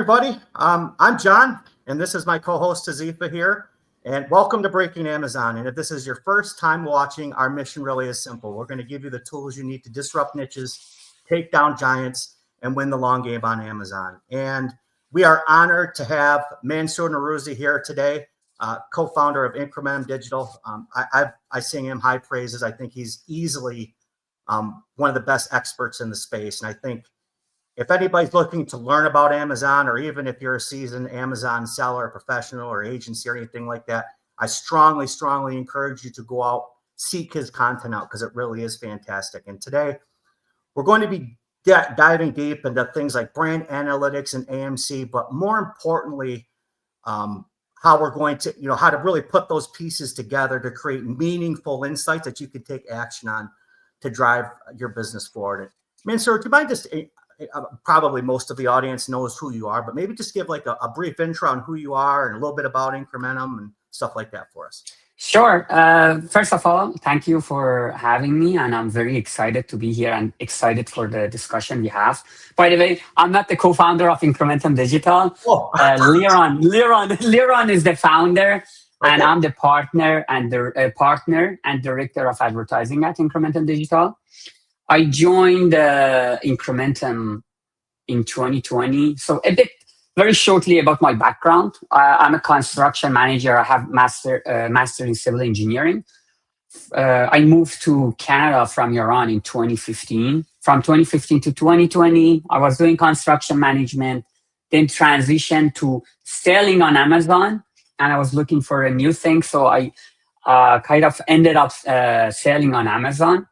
everybody. I'm John, and this is my co-host Azifa here. And welcome to Breaking Amazon. And if this is your first time watching, our mission really is simple. We're going to give you the tools you need to disrupt niches, take down giants, and win the long game on Amazon. And we are honored to have Mansoor Nowrouzi here today, co-founder of Incrementum Digital. I sing him high praises. I think he's easily one of the best experts in the space. And I think if anybody's looking to learn about Amazon, or even if you're a seasoned Amazon seller, professional, or agency, or anything like that, I strongly, strongly encourage you to go out, seek his content out, because it really is fantastic. And today, we're going to be diving deep into things like brand analytics and AMC, but more importantly, how we're going to, how to really put those pieces together to create meaningful insights that you can take action on to drive your business forward. Mansoor, do you mind just probably most of the audience knows who you are, but maybe just give like a brief intro on who you are and a little bit about Incrementum and stuff like that for us. Sure. First of all, thank you for having me, and I'm very excited to be here and excited for the discussion we have. By the way, I'm not the co-founder of Incrementum Digital. Liron is the founder, and I'm the partner and director of advertising at Incrementum Digital. I joined Incrementum in 2020. So a bit very shortly about my background. I'm a construction manager. I have master in civil engineering. I moved to Canada from Iran in 2015. From 2015 to 2020, I was doing construction management, then transitioned to selling on Amazon, and I was looking for a new thing. So I kind of ended up selling on Amazon.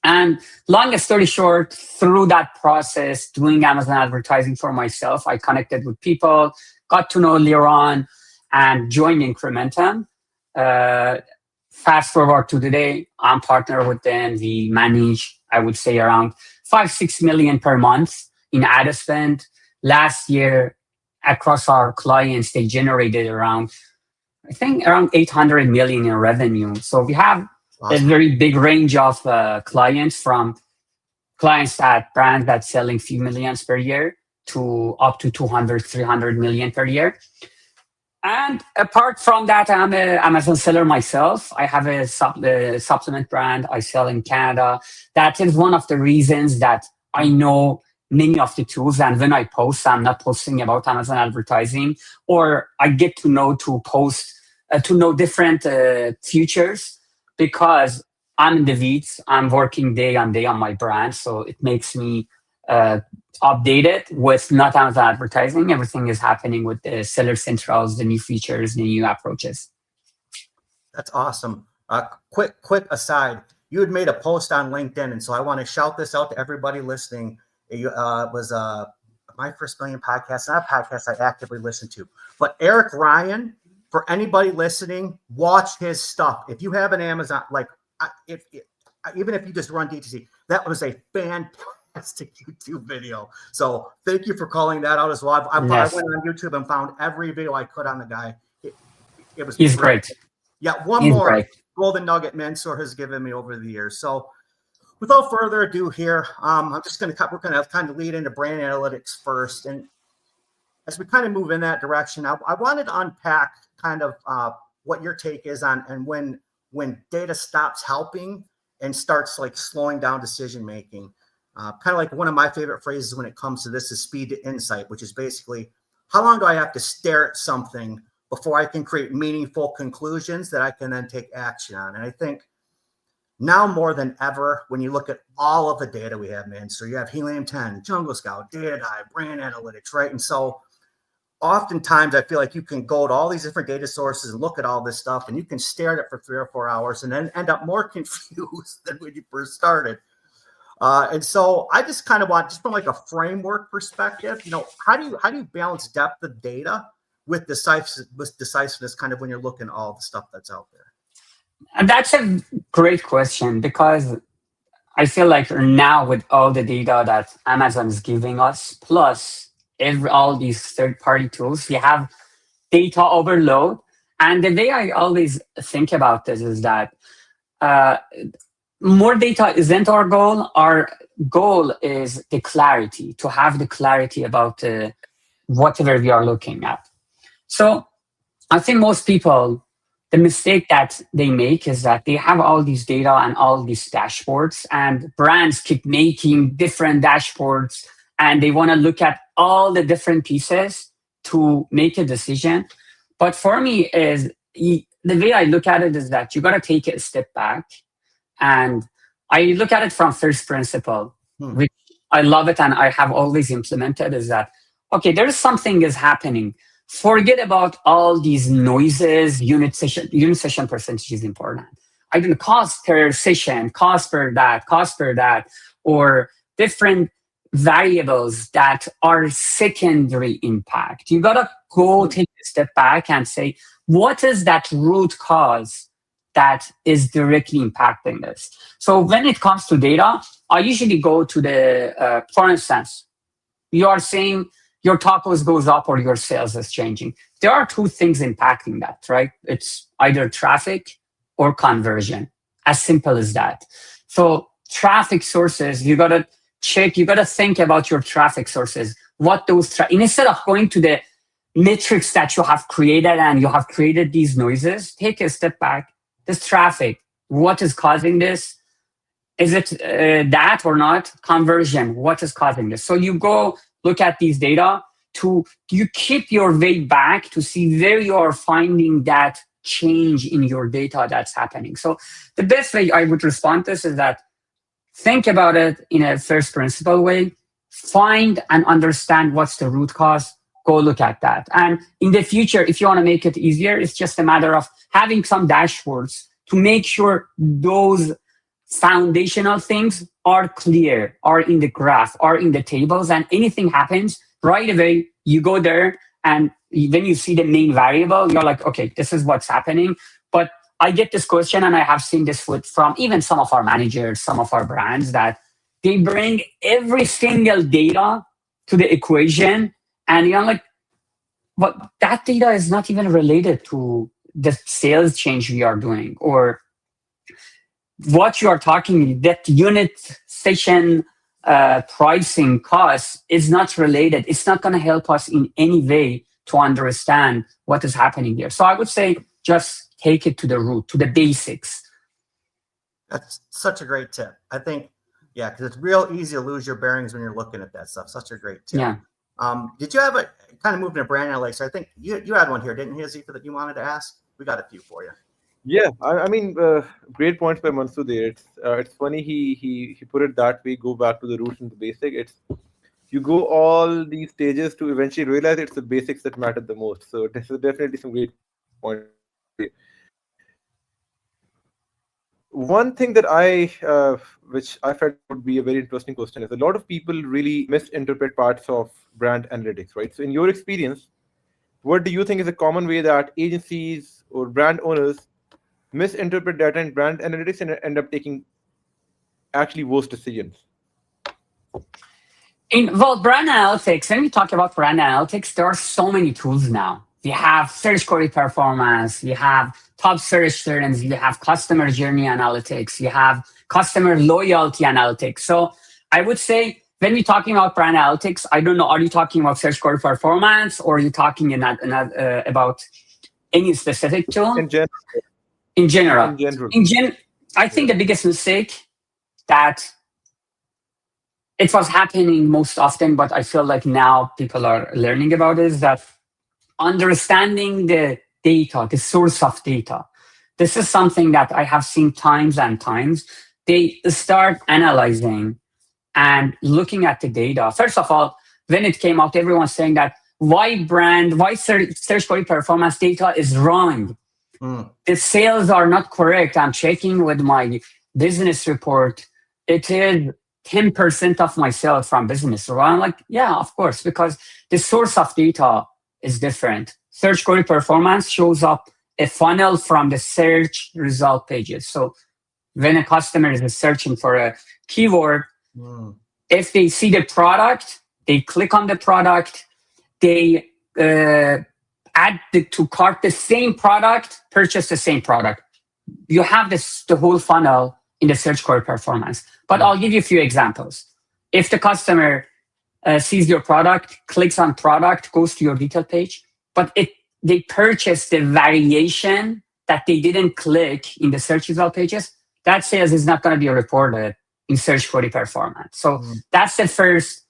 And long story short, through that process, doing Amazon advertising for myself, I connected with people, got to know Liron, and joined Incrementum. Fast forward to today, I'm partner with them. We manage, I would say, around 5-6 million per month in ad spend. Last year, across our clients, they generated around 800 million in revenue. So we have a very big range of clients, from clients brands that selling few millions per year to up to 200-300 million per year. And apart from that, I'm an Amazon seller myself. I have a supplement brand I sell in Canada. That is one of the reasons that I know many of the tools. And when I post, I'm not posting about Amazon advertising, or I get to know different features, because I'm in the weeds. I'm working day on day on my brand. So it makes me updated with not Amazon advertising. Everything is happening with the seller centrals, the new features, the new approaches. That's awesome. Quick aside. You had made a post on LinkedIn, and so I want to shout this out to everybody listening. It was my first million podcast, not a podcast I actively listen to. But Eric Ryan, for anybody listening, watch his stuff. If you have an Amazon, even if you just run DTC, that was a fantastic YouTube video. So thank you for calling that out as well. I went on YouTube and found every video I could on the guy. He's great. Yeah, He's more great. Golden nugget Mansoor has given me over the years. So without further ado here, we're going to kind of lead into brand analytics first. And as we kind of move in that direction, I wanted to unpack kind of what your take is on, and when data stops helping and starts like slowing down decision making. Kind of like one of my favorite phrases when it comes to this is speed to insight, which is basically, how long do I have to stare at something before I can create meaningful conclusions that I can then take action on? And I think now more than ever, when you look at all of the data we have, man, so you have Helium 10, Jungle Scout, Data Dive, brand analytics, right? And so oftentimes I feel like you can go to all these different data sources and look at all this stuff, and you can stare at it for 3 or 4 hours and then end up more confused than when you first started. And so I just kind of want, just from like a framework perspective, how do you balance depth of data with decisiveness kind of when you're looking at all the stuff that's out there? And that's a great question, because I feel like now with all the data that Amazon is giving us, plus all these third-party tools, we have data overload. And the way I always think about this is that more data isn't our goal. Our goal is the clarity, to have the clarity about the whatever we are looking at. So I think most people, the mistake that they make is that they have all these data and all these dashboards, and brands keep making different dashboards, and they want to look at all the different pieces to make a decision. But for me, the way I look at it is that you got to take a step back, and I look at it from first principle, which I love it and I have always implemented, is that, okay, there's something is happening. Forget about all these noises. Unit session percentage is important. I don't know, cost per session, cost per that, or different variables that are secondary impact. You gotta go take a step back and say, what is that root cause that is directly impacting this? So when it comes to data, I usually go to the, for instance, you are saying your tacos goes up or your sales is changing. There are two things impacting that, right? It's either traffic or conversion. As simple as that. So traffic sources, you got to check, you got to think about your traffic sources. What those, instead of going to the metrics that you have created and you have created these noises, take a step back. This traffic, what is causing this? Is it that or not? Conversion, what is causing this? So you go look at these data, you keep your way back to see where you are finding that change in your data that's happening. So the best way I would respond to this is that think about it in a first principle way, find and understand what's the root cause, go look at that. And in the future, if you want to make it easier, it's just a matter of having some dashboards to make sure those foundational things are clear, are in the graph, are in the tables, and anything happens, right away, you go there, and when you see the main variable, you're like, okay, this is what's happening. But I get this question, and I have seen this from even some of our managers, some of our brands, that they bring every single data to the equation, and you're like, but that data is not even related to the sales change we are doing, or what you are talking, that unit session pricing cost is not related. It's not going to help us in any way to understand what is happening here. So I would say just take it to the root, to the basics. That's such a great tip. I think, yeah, because it's real easy to lose your bearings when you're looking at that stuff. Such a great tip. Yeah. Did you have a kind of moving to brand analytics? I think you had one here, didn't you, Azifa, that you wanted to ask? We got a few for you. Yeah, I mean, great points by Mansoor there. It's funny he put it that way. Go back to the roots and the basic. It's you go all these stages to eventually realize it's the basics that matter the most. So this is definitely some great points. One thing that which I felt would be a very interesting question is a lot of people really misinterpret parts of brand analytics, right? So in your experience, what do you think is a common way that agencies or brand owners misinterpret data in brand analytics and end up taking actually worse decisions? Brand analytics, when we talk about brand analytics, there are so many tools now. You have search query performance, you have top search terms, you have customer journey analytics, you have customer loyalty analytics. So I would say when we're talking about brand analytics, I don't know, are you talking about search query performance, or are you talking about any specific tool? In general. I think the biggest mistake that it was happening most often, but I feel like now people are learning about it, is that understanding the data, the source of data. This is something that I have seen times and times. They start analyzing and looking at the data. First of all, when it came out, everyone's saying that why search query performance data is wrong. The sales are not correct. I'm checking with my business report. It is 10% of my sales from business. So I'm like, yeah, of course, because the source of data is different. Search query performance shows up a funnel from the search result pages. So when a customer is searching for a keyword, if they see the product, they click on the product, they add to cart the same product, purchase the same product. You have the whole funnel in the search query performance. But I'll give you a few examples. If the customer sees your product, clicks on product, goes to your detail page, but they purchase the variation that they didn't click in the search result pages, that sales is not going to be reported in search query performance. So that's the first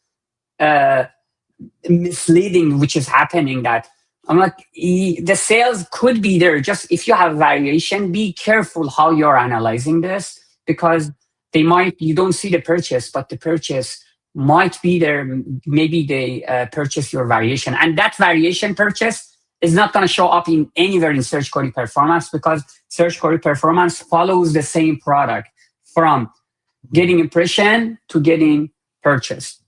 misleading which is happening, that I'm like, the sales could be there. Just if you have variation, be careful how you're analyzing this, because you don't see the purchase, but the purchase might be there. Maybe they purchase your variation, and that variation purchase is not going to show up in anywhere in search query performance, because search query performance follows the same product from getting impression to getting purchase.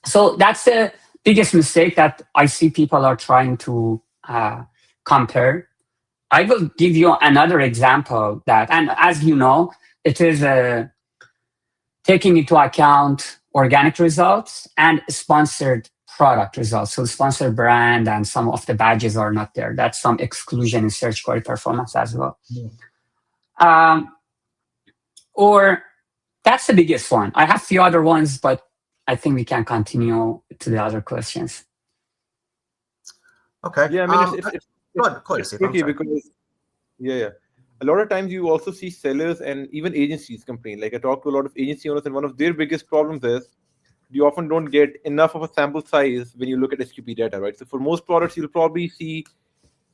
So that's the biggest mistake that I see people are trying to compare. I will give you another example that, and as you know, it is taking into account organic results and sponsored product results. So sponsored brand and some of the badges are not there. That's some exclusion in search query performance as well. Or that's the biggest one. I have a few other ones, but I think we can continue to the other questions. Okay. Yeah, I mean, it's tricky because, a lot of times you also see sellers and even agencies complain. Like I talk to a lot of agency owners, and one of their biggest problems is you often don't get enough of a sample size when you look at SQP data, right? So for most products, you'll probably see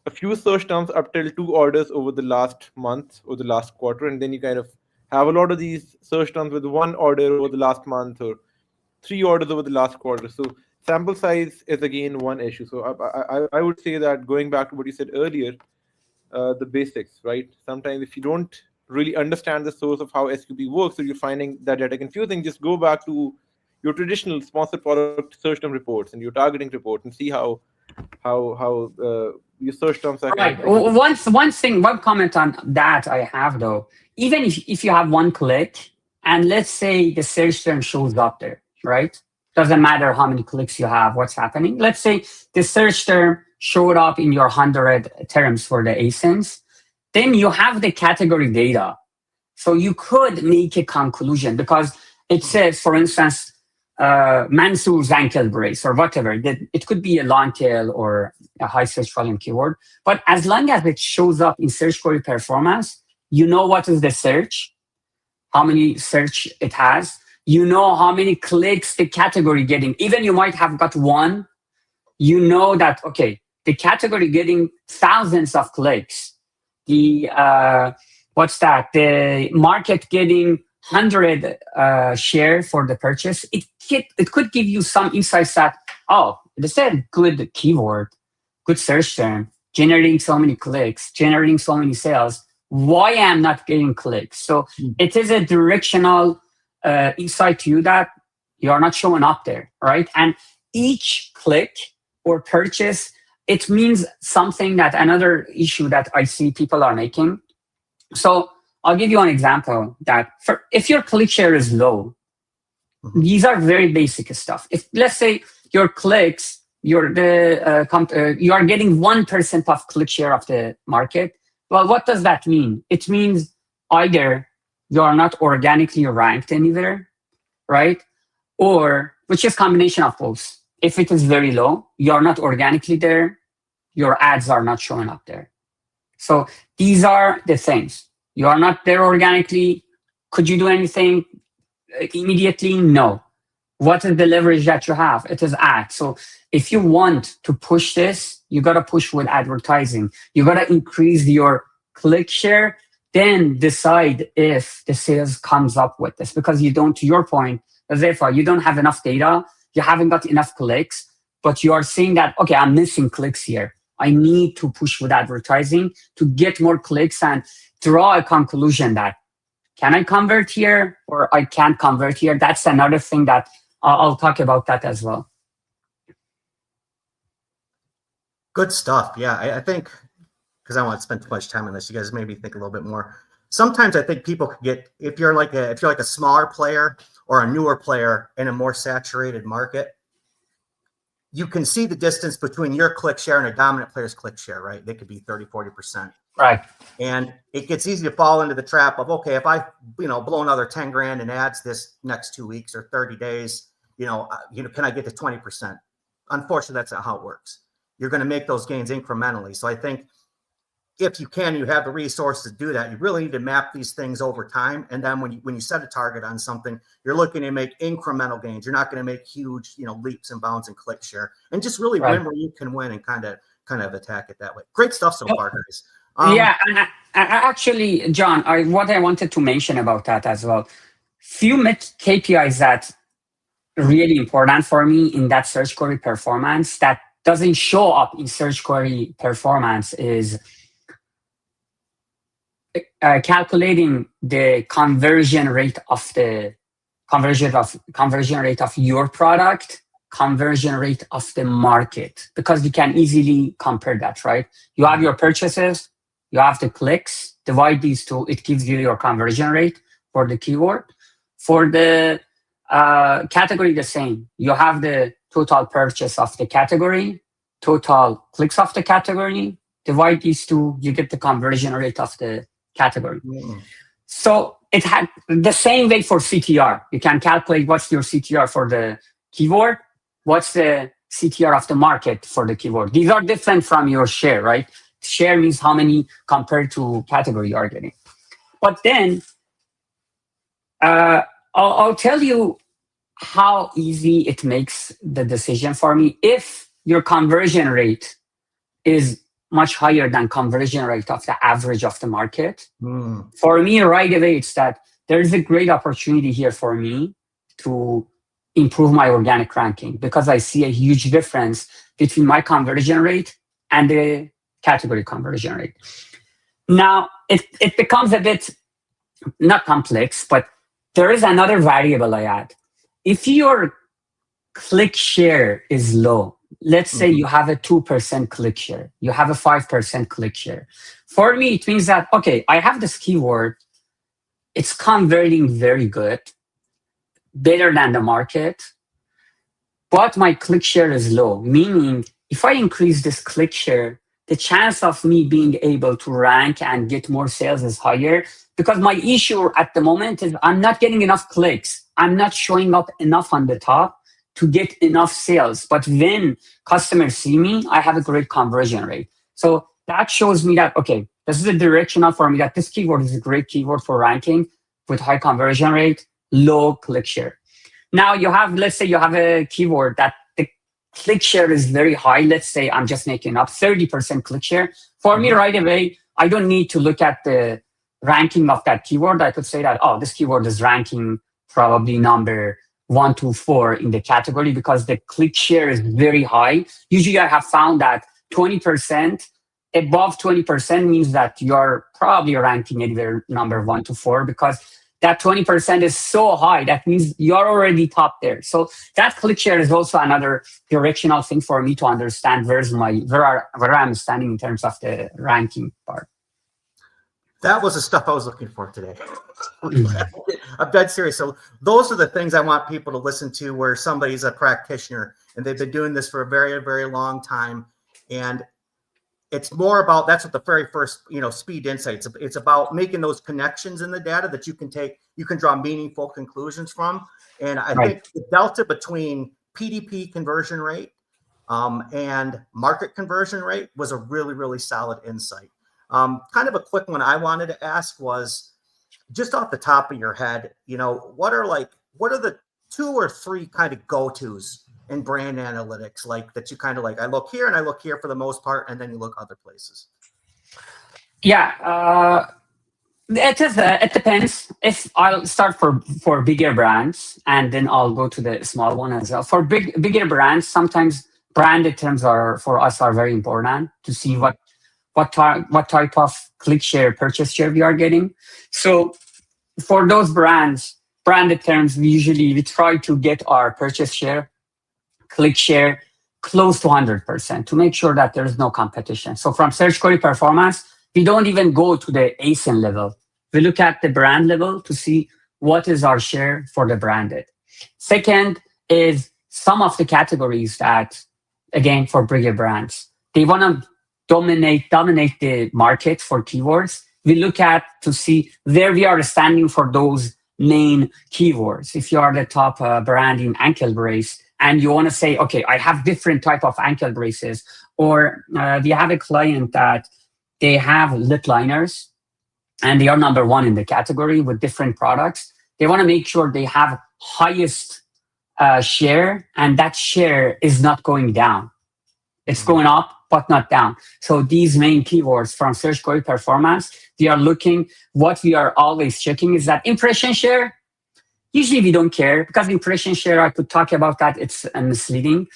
a few search terms up till 2 orders over the last month or the last quarter, and then you kind of have a lot of these search terms with 1 order over the last month or 3 orders over the last quarter. So sample size is again one issue. So I would say that, going back to what you said earlier, the basics, right? Sometimes if you don't really understand the source of how SQP works, or you're finding that data confusing, just go back to your traditional sponsored product search term reports and your targeting report and see how your search terms are. Right. One comment on that I have though, even if you have 1 click and let's say the search term shows up there, right? Doesn't matter how many clicks you have, what's happening. Let's say the search term showed up in your 100 terms for the ASINs. Then you have the category data. So you could make a conclusion, because it says, for instance, Mansour's ankle brace or whatever. It could be a long tail or a high search volume keyword. But as long as it shows up in search query performance, you know what is the search, how many search it has. You know how many clicks the category getting. Even you might have got 1. You know that, okay, the category getting thousands of clicks. The market getting 100 share for the purchase. It could give you some insights that, this is a good keyword, good search term, generating so many clicks, generating so many sales. Why am I not getting clicks? So it is a directional insight to you that you are not showing up there, right? And each click or purchase, it means something. That another issue that I see people are making. So I'll give you an example that if your click share is low, these are very basic stuff. If let's say your clicks, you are getting 1% of click share of the market. Well, what does that mean? It means either you are not organically ranked anywhere, right? Or, which is combination of both. If it is very low, you are not organically there, your ads are not showing up there. So these are the things. You are not there organically. Could you do anything immediately? No. What is the leverage that you have? It is ads. So if you want to push this, you got to push with advertising. You got to increase your click share, then decide if the sales comes up with this. Because you don't, to your point, therefore, you don't have enough data. You haven't got enough clicks, but you are saying that, okay, I'm missing clicks here. I need to push with advertising to get more clicks and draw a conclusion that, can I convert here or I can't convert here? That's another thing that I'll talk about that as well. Good stuff. Yeah, I think, because I don't want to spend too much time on this, you guys maybe think a little bit more. Sometimes I think people can get, if you're like a smaller player or a newer player in a more saturated market, you can see the distance between your click share and a dominant player's click share, right? They could be 30, 40%. Right. And it gets easy to fall into the trap of, okay, if I, blow another 10 grand in ads this next 2 weeks or 30 days, can I get to 20%? Unfortunately, that's not how it works. You're going to make those gains incrementally. So I think if you have the resources to do that, you really need to map these things over time. And then when you set a target on something, you're looking to make incremental gains. You're not going to make huge, leaps and bounds and click share, and just really win where you can win and kind of attack it that way. Great stuff so far, guys. Yeah, and I actually, John, what I wanted to mention about that as well, few KPIs that really important for me in that search query performance that doesn't show up in search query performance is calculating the conversion rate of your product, conversion rate of the market, because you can easily compare that, right? You have your purchases, you have the clicks, divide these two, it gives you your conversion rate for the keyword. For the category, the same. You have the total purchase of the category, total clicks of the category, divide these two, you get the conversion rate of the category. So it had the same way for CTR. You can calculate what's your CTR for the keyword, what's the CTR of the market for the keyword. These are different from your share, right? Share means how many compared to category you are getting. But then I'll tell you how easy it makes the decision for me. If your conversion rate is much higher than conversion rate of the average of the market, for me right away, it's that there is a great opportunity here for me to improve my organic ranking, because I see a huge difference between my conversion rate and the category conversion rate. Now, it becomes a bit, not complex, but there is another variable I add. If your click share is low, let's say you have a 2% click share, you have a 5% click share. For me, it means that, okay, I have this keyword, it's converting very good, better than the market, but my click share is low. Meaning, if I increase this click share, the chance of me being able to rank and get more sales is higher, because my issue at the moment is I'm not getting enough clicks. I'm not showing up enough on the top to get enough sales. But when customers see me, I have a great conversion rate. So that shows me that, okay, this is a directional for me, that this keyword is a great keyword for ranking with high conversion rate, low click share. Now let's say you have a keyword that the click share is very high. Let's say I'm just making up 30% click share. For me right away, I don't need to look at the ranking of that keyword. I could say that, oh, this keyword is ranking probably number 1 to 4 in the category because the click share is very high. Usually I have found that 20%, above 20% means that you're probably ranking anywhere number 1 to 4, because that 20% is so high. That means you're already top there. So that click share is also another directional thing for me to understand where I'm standing in terms of the ranking part. That was the stuff I was looking for today. I'm dead serious. So those are the things I want people to listen to, where somebody's a practitioner and they've been doing this for a very, very long time. And it's more about, that's what the very first, speed insights. It's about making those connections in the data that you can draw meaningful conclusions from. And I think the delta between PDP conversion rate and market conversion rate was a really, really solid insight. Kind of a quick one I wanted to ask was, just off the top of your head, what are the 2 or 3 kind of go-tos in brand analytics, like that you kind of like, I look here and I look here for the most part, and then you look other places? Yeah, it depends. If I'll start for bigger brands, and then I'll go to the small one as well. For bigger brands, sometimes branded terms are very important to see what type of click share, purchase share we are getting. So for those branded terms, we try to get our purchase share, click share close to 100% to make sure that there's no competition. So from search query performance, we don't even go to the ASIN level. We look at the brand level to see what is our share for the branded. Second is some of the categories that, again, for bigger brands, they want to dominate the market for keywords. We look at to see where we are standing for those main keywords. If you are the top brand in ankle brace and you want to say, okay, I have different type of ankle braces, or we have a client that they have lip liners and they are number one in the category with different products. They want to make sure they have highest share, and that share is not going down. It's going up, but not down. So these main keywords from search query performance, we are looking, what we are always checking is that impression share. Usually we don't care because impression share, I could talk about that, it's misleading.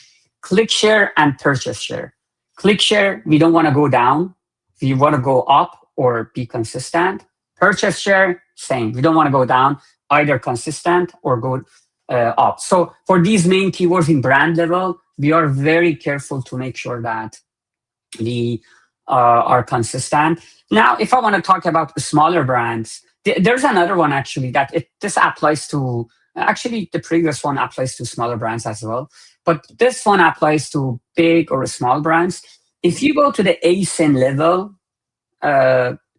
Click share and purchase share. Click share, we don't want to go down. We want to go up or be consistent. Purchase share, same. We don't want to go down, either consistent or go up. So for these main keywords in brand level, we are very careful to make sure that we are consistent. Now, if I want to talk about the smaller brands, there's another one actually that this applies to, actually the previous one applies to smaller brands as well, but this one applies to big or small brands. If you go to the ASIN level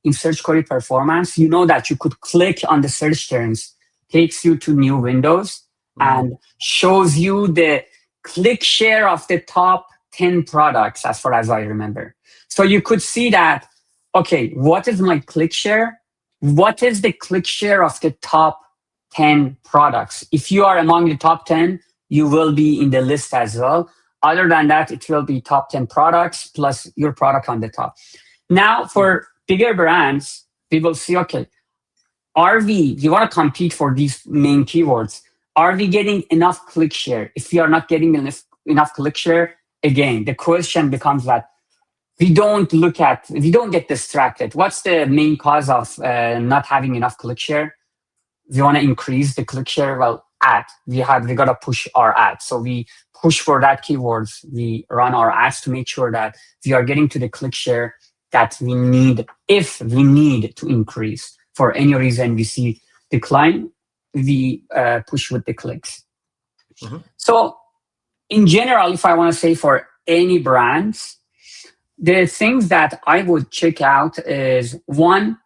in search query performance, you know that you could click on the search terms, takes you to new windows and shows you the click share of the top 10 products as far as I remember. So you could see that, okay, what is my click share? What is the click share of the top 10 products? If you are among the top 10, you will be in the list as well. Other than that, it will be top 10 products plus your product on the top. Now, for bigger brands, we will see, okay, you want to compete for these main keywords. Are we getting enough click share? If we are not getting enough click share, again, the question becomes that we don't get distracted. What's the main cause of not having enough click share? We want to increase the click share. Well, we got to push our ads. So we push for that keywords. We run our ads to make sure that we are getting to the click share that we need. If we need to increase for any reason we see decline, we push with the clicks. So in general, if I want to say for any brands, the things that I would check out is, one,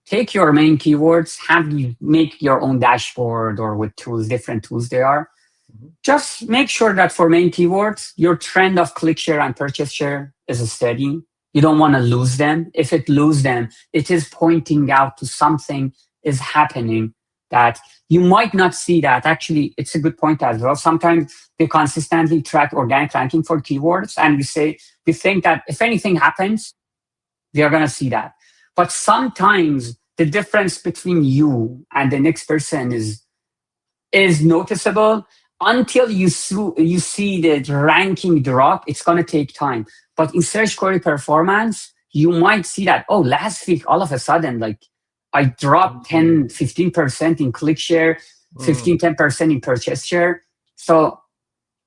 take your main keywords, have you make your own dashboard or with tools, different tools they are. Just make sure that for main keywords, your trend of click share and purchase share is steady. You don't want to lose them. If it lose them, it is pointing out to something is happening that you might not see that. Actually, it's a good point as well. Sometimes they consistently track organic ranking for keywords, and we think that if anything happens, we are going to see that. But sometimes the difference between you and the next person is noticeable. Until you see the ranking drop, it's going to take time. But in search query performance, you might see that, oh, last week, all of a sudden, like I dropped 10, 15% in click share, 10% in purchase share. So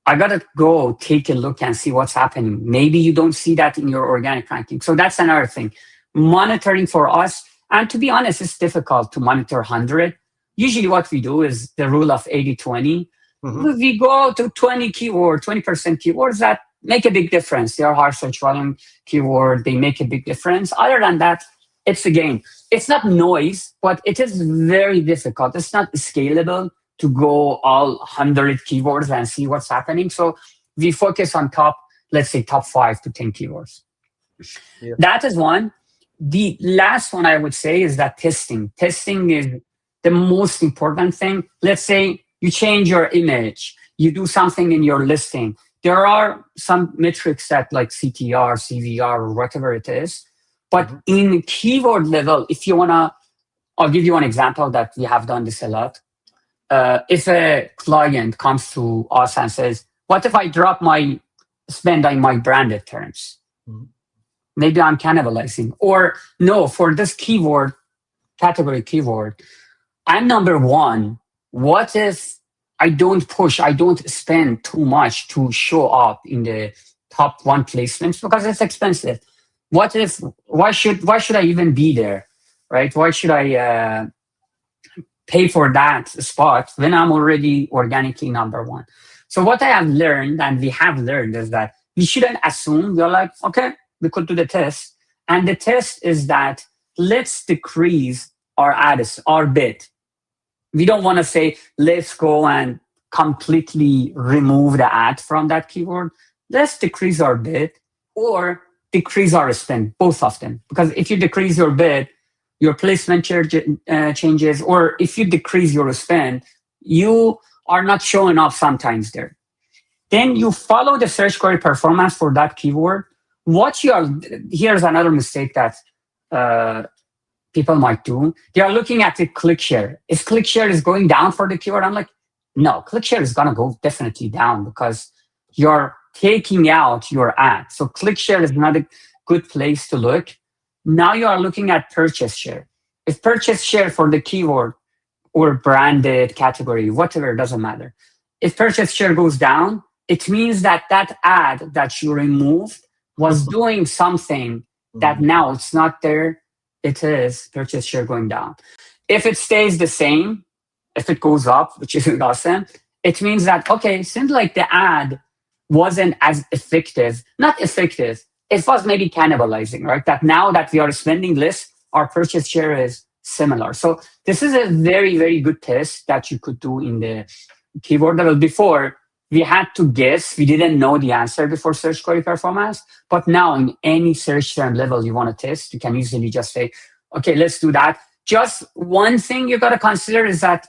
I got to go take a look and see what's happening. Maybe you don't see that in your organic ranking. So that's another thing. Monitoring for us, and to be honest, it's difficult to monitor 100. Usually what we do is the rule of 80-20. We go to 20% keywords that make a big difference. They are high search volume keyword. They make a big difference. Other than that, it's a game. It's not noise, but it is very difficult. It's not scalable to go all 100 keywords and see what's happening. So we focus on let's say top 5 to 10 keywords. Yeah. That is one. The last one I would say is that testing. Testing is the most important thing. Let's say you change your image, you do something in your listing. There are some metrics that like CTR, CVR, or whatever it is. But in keyword level, if you want to, I'll give you one example that we have done this a lot. If a client comes to us and says, what if I drop my spend on my branded terms? Maybe I'm cannibalizing. Or no, for this keyword, category keyword, I'm number one. What if I don't spend too much to show up in the top 1 placements because it's expensive? Why should I even be there, right? Why should I pay for that spot when I'm already organically number 1? So what I have learned, and we have learned, is that we shouldn't assume. We're like, okay, we could do the test. And the test is that let's decrease our bid. We don't want to say, let's go and completely remove the ad from that keyword. Let's decrease our bid or decrease our spend, both of them. Because if you decrease your bid, your placement changes, or if you decrease your spend, you are not showing up sometimes there. Then you follow the search query performance for that keyword. Here's another mistake that people might do. They are looking at the click share. If click share is going down for the keyword, I'm like, no, click share is going to go definitely down because you're taking out your ad. So click share is not a good place to look. Now you are looking at purchase share. If purchase share for the keyword or branded category, whatever, doesn't matter. If purchase share goes down, it means that that ad that you removed was doing something that now it's not there. It is purchase share going down. If it stays the same, if it goes up, which is awesome, it means that, okay, it seems like the ad wasn't as effective, not effective. It was maybe cannibalizing, right? That now that we are spending less, our purchase share is similar. So this is a very, very good test that you could do in the keyword level. Before, we had to guess. We didn't know the answer before search query performance. But now in any search term level you want to test, you can easily just say, okay, let's do that. Just one thing you got to consider is that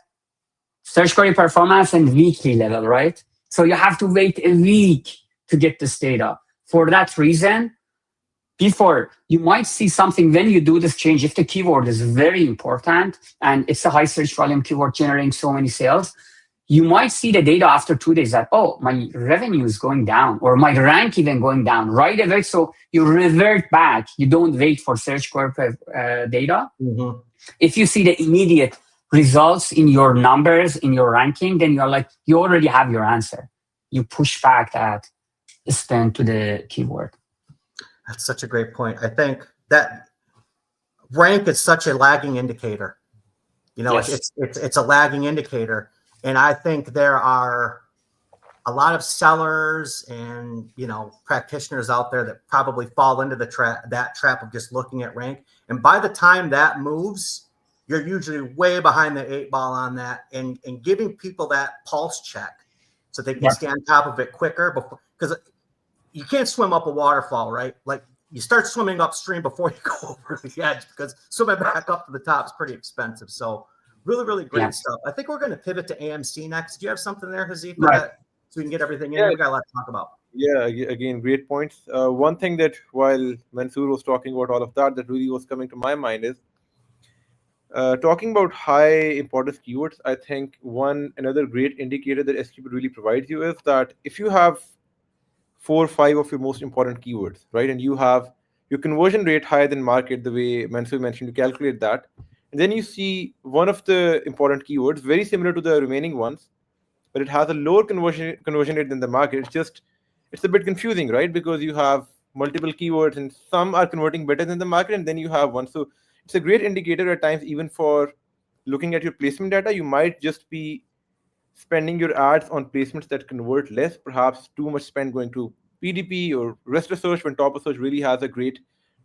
search query performance and weekly level, right? So you have to wait a week to get this data. For that reason, before you might see something when you do this change, if the keyword is very important and it's a high search volume keyword generating so many sales, you might see the data after 2 days that, oh, my revenue is going down or my rank even going down right away. So you revert back. You don't wait for search query data. Mm-hmm. If you see the immediate results in your numbers, in your ranking, then you're like, you already have your answer. You push back that spend to the keyword. That's such a great point. I think that rank is such a lagging indicator. You know, yes. it's a lagging indicator. And I think there are a lot of sellers and, you know, practitioners out there that probably fall into that trap of just looking at rank. And by the time that moves, you're usually way behind the 8 ball on that, and giving people that pulse check so they can stay on top of it quicker, because you can't swim up a waterfall, right? Like you start swimming upstream before you go over the edge, because swimming back up to the top is pretty expensive. So really, really great stuff. I think we're going to pivot to AMC next. Do you have something there, Hazeef, so we can get everything in? We got a lot to talk about. Yeah, again, great points. One thing that while Mansoor was talking about all of that really was coming to my mind is talking about high importance keywords. I think another great indicator that SQP really provides you is that if you have 4 or 5 of your most important keywords, right, and you have your conversion rate higher than market, the way Mansoor mentioned, you calculate that, and then you see one of the important keywords very similar to the remaining ones, but it has a lower conversion rate than the market. It's a bit confusing, right? Because you have multiple keywords and some are converting better than the market, and then you have one. So it's a great indicator at times, even for looking at your placement data. You might just be spending your ads on placements that convert less, perhaps too much spend going to PDP or rest of search, when top of search really has a great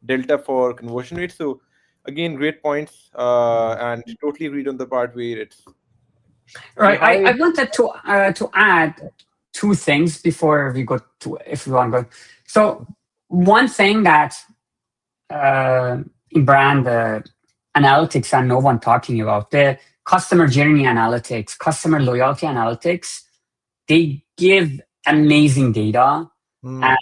delta for conversion rate. So again, great points, and totally agreed on the part where it's right. I wanted to add 2 things before we go to, if we want to go. So one thing that in brand analytics and no one talking about, the customer journey analytics, customer loyalty analytics, they give amazing data. And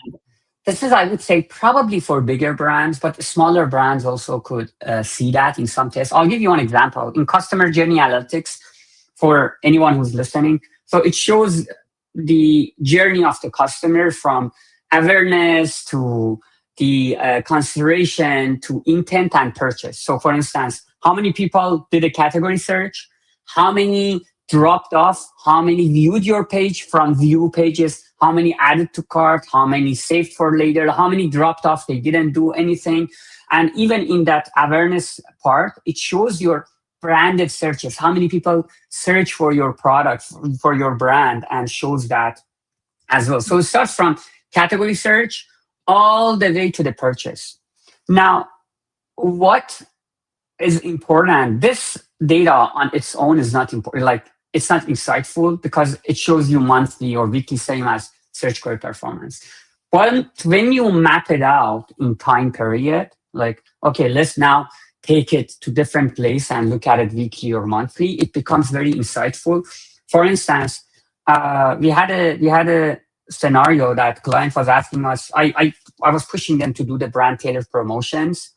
this is, I would say, probably for bigger brands, but smaller brands also could see that in some tests. I'll give you one example. In customer journey analytics, for anyone who's listening, so it shows the journey of the customer from awareness to the consideration to intent and purchase. So for instance, how many people did a category search? How many dropped off? How many viewed your page from view pages? How many added to cart? How many saved for later? How many dropped off? They didn't do anything. And even in that awareness part, it shows your branded searches. How many people search for your product, for your brand, and shows that as well. So it starts from category search all the way to the purchase. Now, what is important. This data on its own is not important. Like, it's not insightful because it shows you monthly or weekly, same as search query performance. But when you map it out in time period, like, okay, let's now take it to different place and look at it weekly or monthly, it becomes very insightful. For instance, we had a scenario that client was asking us. I was pushing them to do the brand tailored promotions.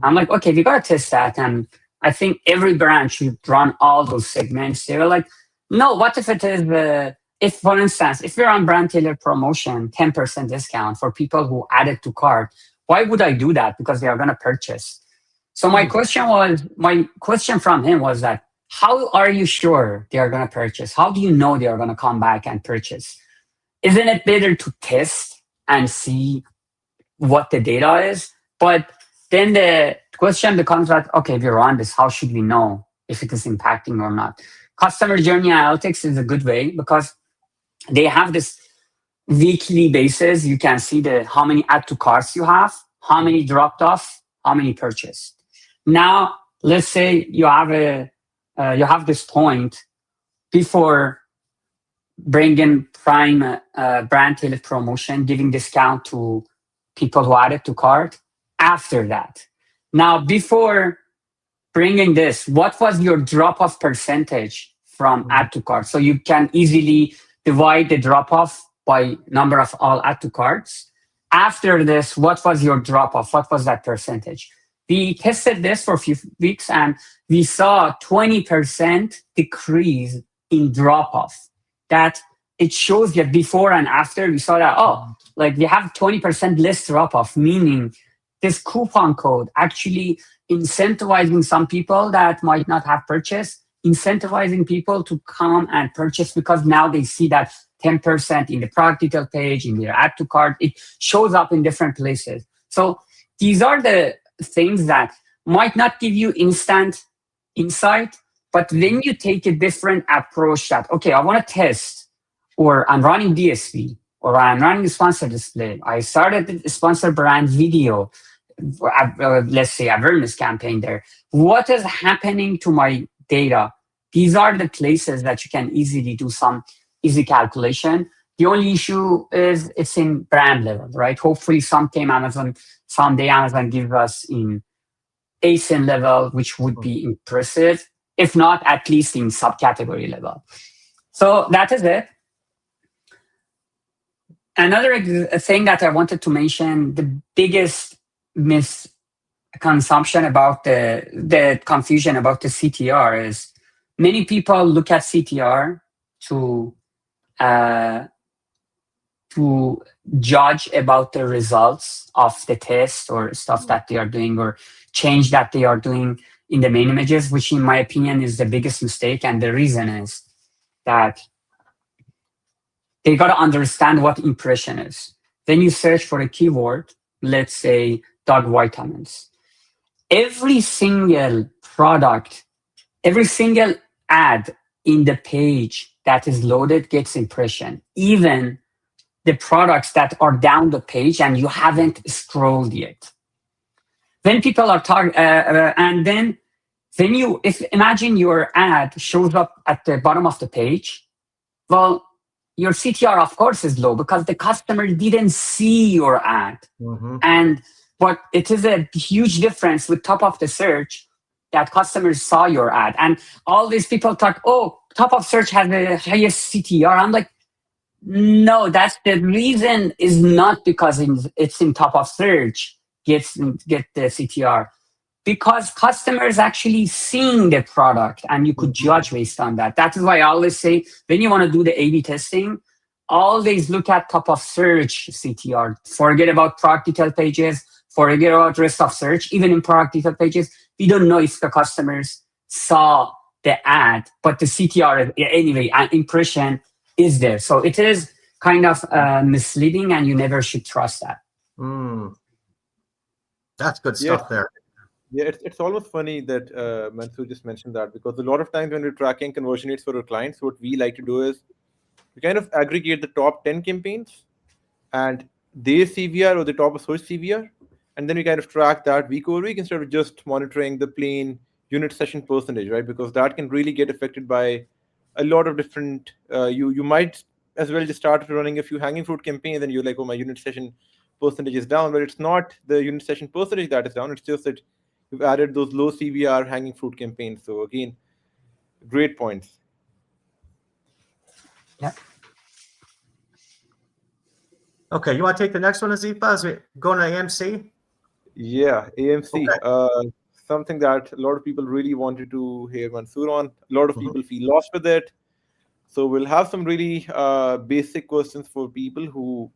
I'm like, okay, we gotta test that, and I think every brand should run all those segments. They were like, no, what if it is if, for instance, if we're on brand tailored promotion, 10% discount for people who added to cart, why would I do that? Because they are gonna purchase. So my question from him was that, how are you sure they are gonna purchase? How do you know they are gonna come back and purchase? Isn't it better to test and see what the data is? But then the question becomes that, okay, if you're on this, how should we know if it is impacting or not? Customer journey analytics is a good way because they have this weekly basis. You can see how many add to carts you have, how many dropped off, how many purchased. Now, let's say you have this point before bringing Prime brand tailored promotion, giving discount to people who added to cart. After that, now before bringing this, what was your drop-off percentage from add to cart? So you can easily divide the drop-off by number of all add to carts. After this, what was your drop-off? What was that percentage? We tested this for a few weeks and we saw 20% decrease in drop-off. That it shows that before and after, we saw that, like we have 20% less drop-off, meaning this coupon code actually incentivizing some people that might not have purchased, incentivizing people to come and purchase because now they see that 10% in the product detail page, in their add to cart, it shows up in different places. So these are the things that might not give you instant insight, but when you take a different approach that, okay, I want to test, or I'm running DSP, or I'm running a sponsor display, I started a sponsor brand video, let's say awareness campaign there. What is happening to my data? These are the places that you can easily do some easy calculation. The only issue is it's in brand level, right? Hopefully someday Amazon gives us in ASIN level, which would be impressive. If not, at least in subcategory level. So that is it. Another thing that I wanted to mention, the biggest misconception about the confusion about the CTR is many people look at CTR to judge about the results of the test or stuff that they are doing or change that they are doing in the main images, which in my opinion is the biggest mistake. And the reason is that they got to understand what impression is. When you search for a keyword, let's say dog vitamins, every single product, every single ad in the page that is loaded gets impression, even the products that are down the page and you haven't scrolled yet. When people are talking, and then when imagine your ad shows up at the bottom of the page, well, your CTR, of course, is low because the customer didn't see your ad. But it is a huge difference with top of the search that customers saw your ad. And all these people talk, top of search has the highest CTR. I'm like, no, that's the reason is not because it's in top of search get the CTR. Because customers actually seeing the product and you could judge based on that. That is why I always say, when you want to do the A/B testing, always look at top of search CTR. Forget about product detail pages, forget about rest of search. Even in product detail pages, we don't know if the customers saw the ad, but the CTR anyway, an impression is there. So it is kind of misleading and you never should trust that. That's good stuff there. Yeah, it's almost funny that Mansoor just mentioned that, because a lot of times when we're tracking conversion rates for our clients, what we like to do is we kind of aggregate the top 10 campaigns and their CVR or the top of search CVR, and then we kind of track that week over week instead of just monitoring the plain unit session percentage, right? Because that can really get affected by a lot of different. You might as well just start running a few hanging fruit campaigns, and you're like, oh, my unit session percentage is down, but it's not the unit session percentage that is down. It's just that you've added those low CVR hanging fruit campaigns. So again, great points. Yeah. Okay, you want to take the next one, Azifa, as we go to AMC? Yeah, AMC. Okay. Something that a lot of people really wanted to hear Mansoor on. A lot of people feel lost with it. So we'll have some really basic questions for people who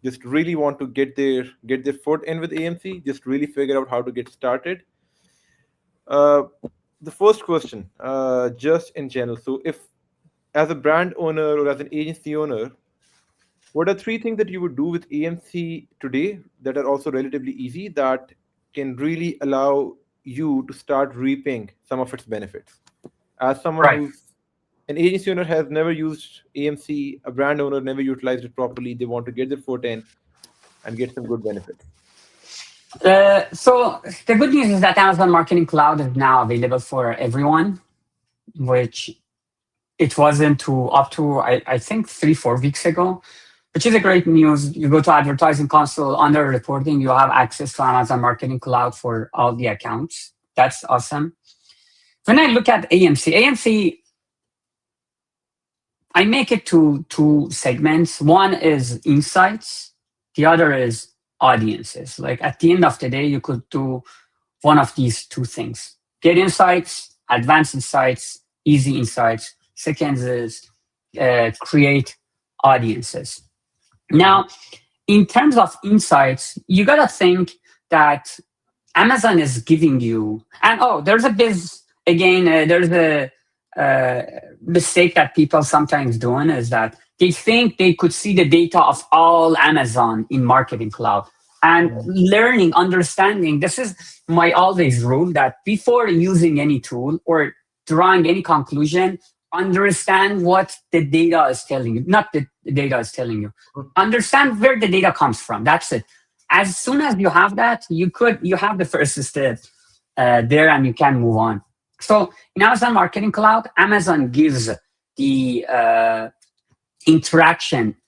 just really want to get their foot in with AMC, just really figure out how to get started. The first question, just in general. So if as a brand owner or as an agency owner, what are 3 things that you would do with AMC today that are also relatively easy that can really allow you to start reaping some of its benefits? As someone Right. who's an agency owner has never used AMC, a brand owner never utilized it properly, they want to get their foot in and get some good benefits. So the good news is that Amazon Marketing Cloud is now available for everyone, which it wasn't up to I think 3-4 weeks ago, which is a great news. You go to Advertising Console under reporting, you have access to Amazon Marketing Cloud for all the accounts. That's awesome. When I look at AMC, I make it to 2 segments. One is insights, the other is audiences. Like at the end of the day, you could do one of these 2 things: get insights, advanced insights, easy insights. Second is create audiences. Now, in terms of insights, you got to think that Amazon is giving you, and there's a there's a mistake that people sometimes doing is that they think they could see the data of all Amazon in Marketing Cloud. And learning, understanding, this is my always rule, that before using any tool or drawing any conclusion, understand what the data is telling you, not the data is telling you. Understand where the data comes from. That's it. As soon as you have that, you have the first step there, and you can move on. So in Amazon Marketing Cloud, Amazon gives the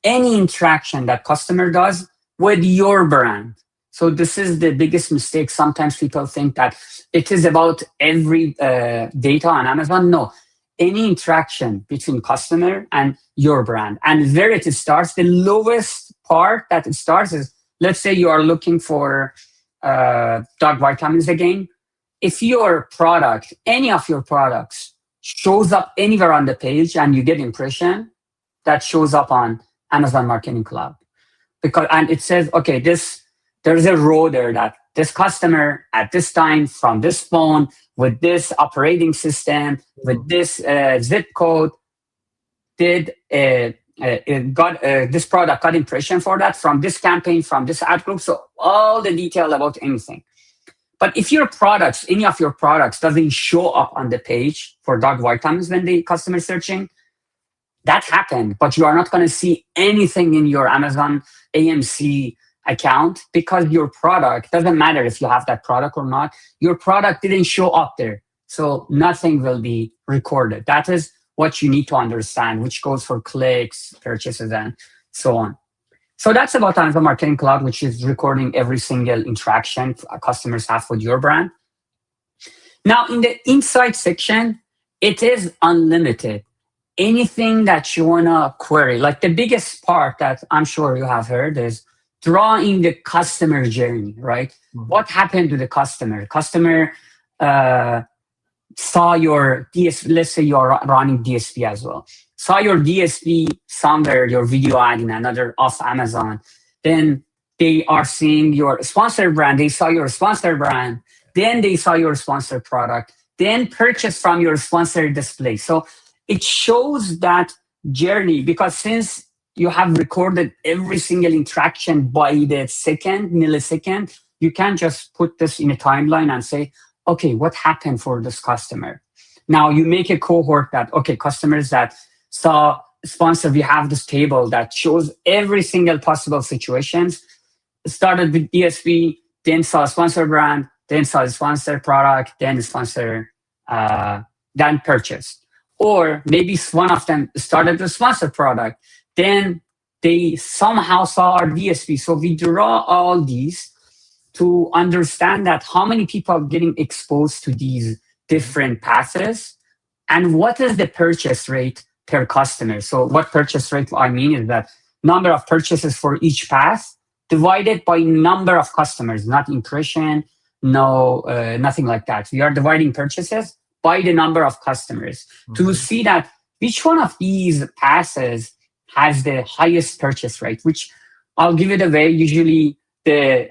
any interaction that customer does with your brand. So this is the biggest mistake. Sometimes people think that it is about every data on Amazon. No, any interaction between customer and your brand. And where it starts, the lowest part that it starts is, let's say you are looking for dog vitamins again. If your product, any of your products, shows up anywhere on the page and you get impression, that shows up on Amazon Marketing Cloud. And it says, okay, there's a row there that this customer at this time from this phone with this operating system with this zip code did this product got impression for that from this campaign, from this ad group. So all the detail about anything. But if any of your products doesn't show up on the page for dog vitamins when the customer is searching, that happened, but you are not going to see anything in your Amazon AMC account because your product, doesn't matter if you have that product or not, your product didn't show up there. So nothing will be recorded. That is what you need to understand, which goes for clicks, purchases, and so on. So that's about Amazon Marketing Cloud, which is recording every single interaction customers have with your brand. Now, in the insight section, it is unlimited. Anything that you want to query, like the biggest part that I'm sure you have heard is drawing the customer journey, right? Mm-hmm. What happened to the customer? Customer saw your DSP, let's say you're running DSP as well, saw your DSP somewhere, your video ad in another off Amazon. Then they are seeing your sponsored brand. They saw your sponsored brand. Then they saw your sponsored product. Then purchase from your sponsored display. So it shows that journey because since you have recorded every single interaction by the millisecond, you can just put this in a timeline and say, okay, what happened for this customer? Now you make a cohort that, okay, customers that saw sponsor, we have this table that shows every single possible situations. Started with DSP, then saw a sponsor brand, then saw a sponsor product, then sponsor, then purchased. Or maybe one of them started the sponsor product, then they somehow saw our DSP. So we draw all these to understand that how many people are getting exposed to these different passes and what is the purchase rate per customer. So what purchase rate I mean is that number of purchases for each pass divided by number of customers, not impression, nothing like that. We are dividing purchases by the number of customers to see that which one of these passes has the highest purchase rate, which I'll give it away. Usually the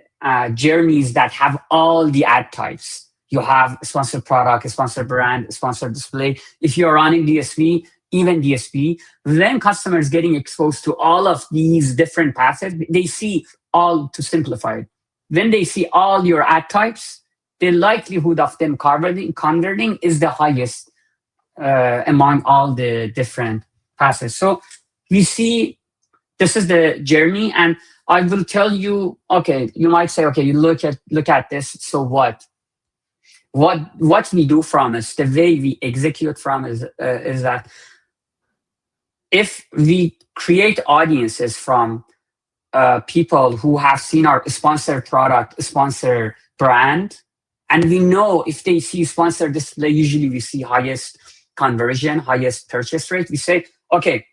journeys that have all the ad types. You have sponsored product, sponsored brand, sponsored display. If you're running DSP, even DSP, then customers getting exposed to all of these different passes, they see all, to simplify it. When they see all your ad types, the likelihood of them converting is the highest among all the different passes. So we see this is the journey, and I will tell you, okay, you might say, okay, you look at this, so what? What we do from is, the way we execute from is that if we create audiences from people who have seen our sponsored product, sponsor brand, and we know if they see sponsored display, usually we see highest conversion, highest purchase rate. We say, okay,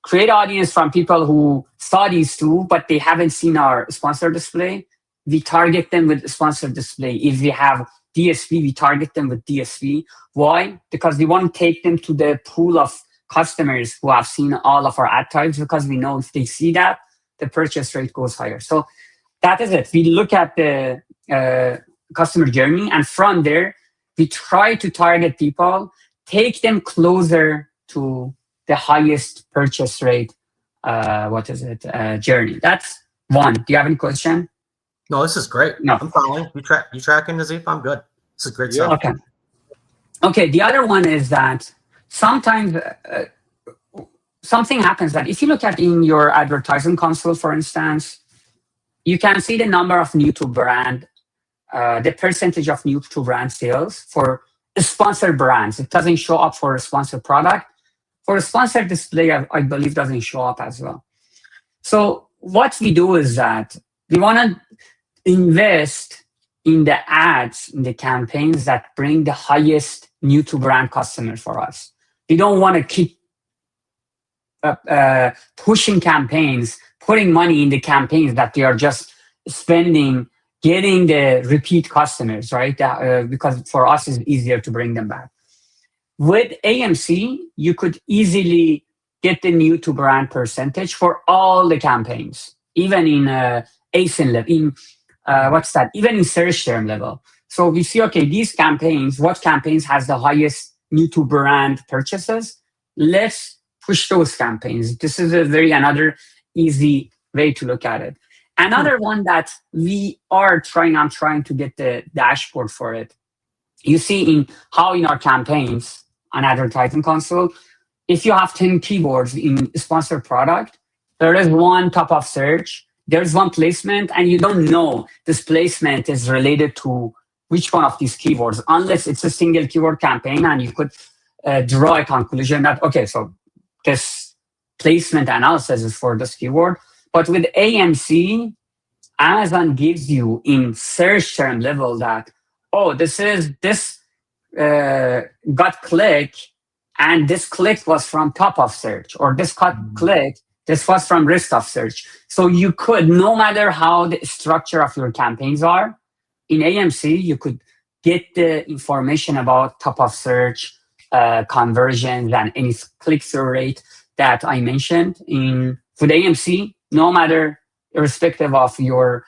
create audience from people who saw these two, but they haven't seen our sponsored display. We target them with sponsored display. If we have DSP, we target them with DSP. Why? Because we want to take them to the pool of customers who have seen all of our ad types, because we know if they see that, the purchase rate goes higher. So that is it. We look at the customer journey, and from there, we try to target people, take them closer to the highest purchase rate, journey. That's one. Do you have any question? No, this is great. No. I'm following. You tracking, Nazif? I'm good. This is great stuff. Okay. The other one is that sometimes something happens that if you look at in your advertising console, for instance, you can see the number of new to brand, the percentage of new to brand sales for sponsored brands. It doesn't show up for a sponsored product. For a sponsored display, I believe doesn't show up as well. So what we do is that we want to invest in the ads, in the campaigns that bring the highest new to brand customer for us. We don't want to keep pushing campaigns, putting money in the campaigns that they are just spending, getting the repeat customers, right? Because for us, it's easier to bring them back. With AMC, you could easily get the new to brand percentage for all the campaigns, even in ASIN level, even in search term level. So we see, okay, these campaigns, what campaigns has the highest new to brand purchases? Let's push those campaigns. This is another easy way to look at it. Another one that I'm trying to get the dashboard for it. You see in our campaigns on advertising console, if you have 10 keywords in sponsored product, there is one top of search, there's one placement, and you don't know this placement is related to which one of these keywords, unless it's a single keyword campaign, and you could draw a conclusion that, okay, so this placement analysis is for this keyword. But with AMC, Amazon gives you in search term level that, oh, this got click, and this click was from top of search, or this click, this was from rest of search. So you could, no matter how the structure of your campaigns are, in AMC, you could get the information about top of search, conversions, and any click-through rate that I mentioned. With AMC, no matter, irrespective of your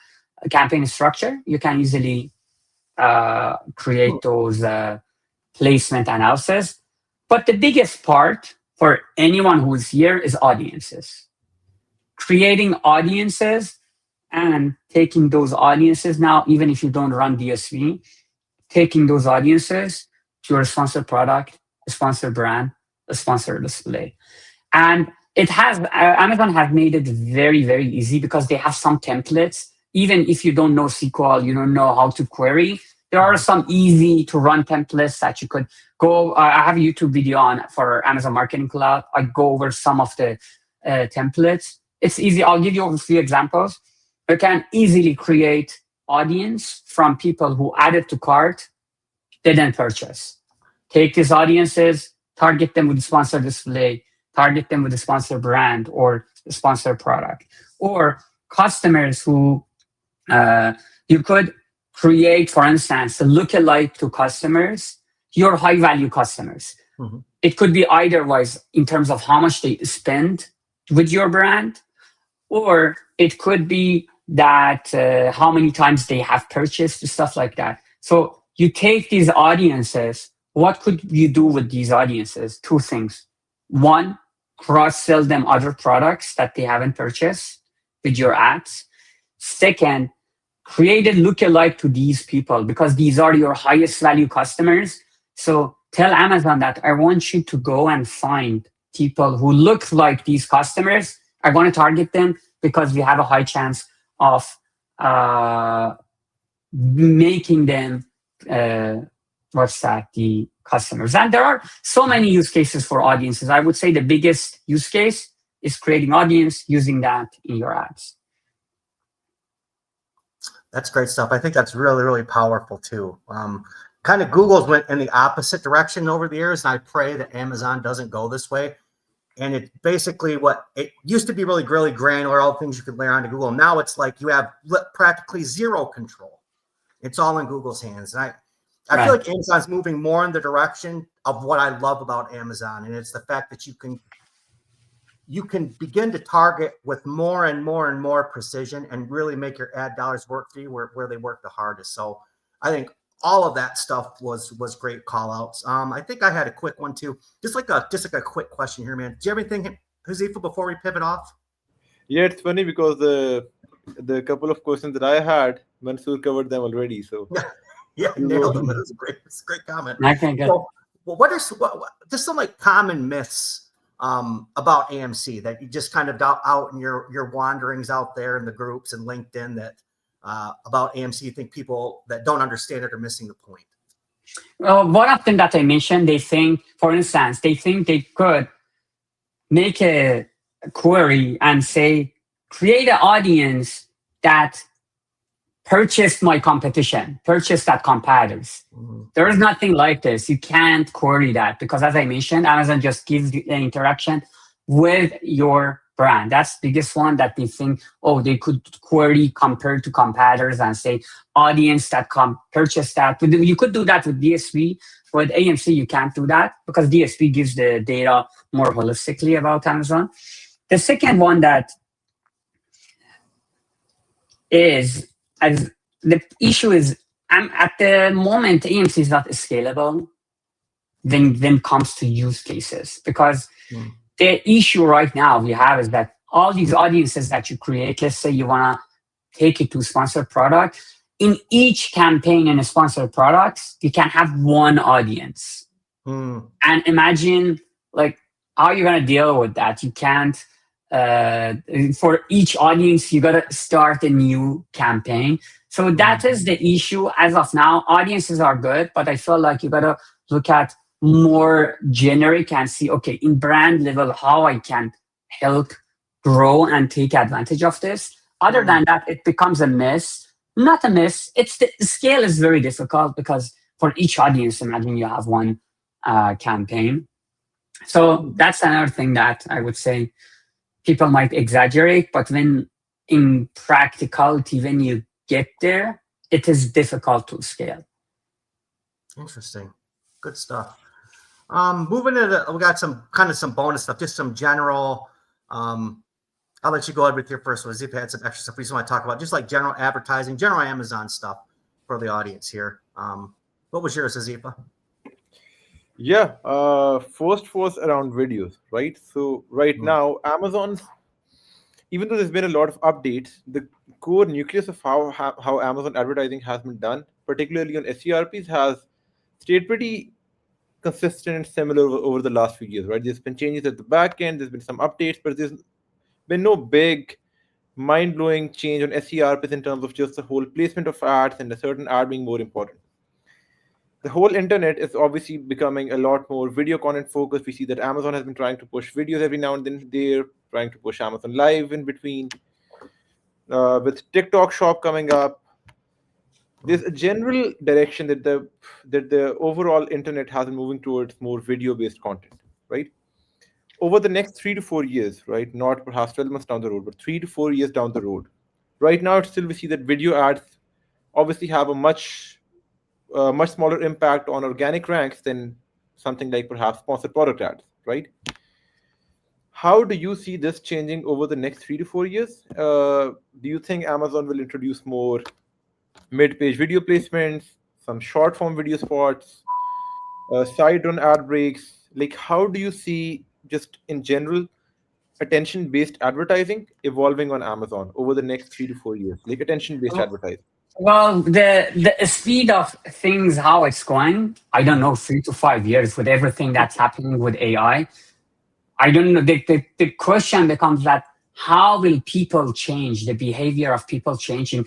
campaign structure, you can easily create those placement analysis. But the biggest part for anyone who's here is audiences. Creating audiences and taking those audiences now, even if you don't run DSP, taking those audiences to your sponsored product, a sponsored brand, a sponsored display. And Amazon has made it very, very easy because they have some templates even if you don't know SQL, you don't know how to query, there are some easy to run templates that you could go. I have a YouTube video on for Amazon Marketing Cloud. I go over some of the templates. It's easy. I'll give you a few examples. You can easily create audience from people who added to cart, didn't purchase. Take these audiences, target them with a sponsored display, target them with a sponsored brand or a sponsored product, or customers who you could create, for instance, a lookalike to customers, your high value customers. Mm-hmm. It could be either wise in terms of how much they spend with your brand, or it could be that how many times they have purchased, stuff like that. So you take these audiences. What could you do with these audiences? Two things. One, cross-sell them other products that they haven't purchased with your ads. Second, create a lookalike to these people because these are your highest value customers. So tell Amazon that I want you to go and find people who look like these customers. I want to target them because we have a high chance of making them the customers. And there are so many use cases for audiences. I would say the biggest use case is creating audience, using that in your ads. That's great stuff. I think that's really, really powerful too. Kind of Google's went in the opposite direction over the years, and I pray that Amazon doesn't go this way. And it's basically what it used to be really granular, all the things you could layer onto Google. Now it's like you have practically zero control. It's all in Google's hands. And I feel like Amazon's moving more in the direction of what I love about Amazon. And it's the fact that you can begin to target with more and more precision and really make your ad dollars work for you where they work the hardest. So I think all of that stuff was great call outs. I think I had a quick one too. Just like a quick question here, man. Do you have anything, Huzefa, before we pivot off? Yeah, it's funny because the couple of questions that I had, Mansoor covered them already. So yeah, nailed them. It's a great comment. Okay, good. So, well, what just some like common myths about AMC that you just kind of out in your wanderings out there in the groups and LinkedIn that about AMC you think people that don't understand it are missing the point? One of them that I mentioned, they think, for instance, they could make a query and say, create an audience that purchased my competition, purchased that competitors. Mm-hmm. There is nothing like this. You can't query that because, as I mentioned, Amazon just gives the interaction with your brand. That's the biggest one that they think, they could query compared to competitors and say audience that purchase that. You could do that with DSP. With AMC, you can't do that because DSP gives the data more holistically about Amazon. The second one that is, as the issue is, at the moment, AMC is not scalable when it comes to use cases because the issue right now we have is that all these audiences that you create, let's say you want to take it to sponsored product, in each campaign in a sponsored products, you can have one audience. And imagine like how you're going to deal with that. You can't, for each audience, you got to start a new campaign. So that is the issue as of now. Audiences are good, but I feel like you got to look at more generic and see, okay, in brand level, how I can help grow and take advantage of this. Other than that, it becomes a mess. Not a mess. The scale is very difficult because for each audience, imagine you have one campaign. So that's another thing that I would say people might exaggerate, but when in practicality, when you get there, it is difficult to scale. Interesting. Good stuff. Moving to we got some bonus stuff, just some general. I'll let you go ahead with your first one. If you had some extra stuff we just want to talk about, just like general advertising, general Amazon stuff for the audience here. What was yours, Huzefa? Yeah, first was around videos, right? So now, Amazon's, even though there's been a lot of updates, the core nucleus of how Amazon advertising has been done, particularly on SERPs, has stayed pretty consistent and similar over the last few years, right? There's been changes at the back end, there's been some updates, but there's been no big mind-blowing change on SERPs in terms of just the whole placement of ads and a certain ad being more important. The whole internet is obviously becoming a lot more video content focused. We see that Amazon has been trying to push videos every now and then. They're trying to push Amazon Live in between. With TikTok Shop coming up, there's a general direction that the overall internet has been moving towards more video-based content, right? Over the next 3 to 4 years, right? Not perhaps 12 months down the road, but 3 to 4 years down the road. Right now, still we see that video ads obviously have a much smaller impact on organic ranks than something like perhaps sponsored product ads, right? How do you see this changing over the next 3 to 4 years? Do you think Amazon will introduce more mid-page video placements, some short-form video spots, side-run ad breaks? Like, how do you see, just in general, attention-based advertising evolving on Amazon over the next 3 to 4 years? Like attention-based advertising. Well, the speed of things, how it's going, I don't know, 3 to 5 years with everything that's happening with AI. I don't know. The question becomes that how will people change, the behavior of people changing?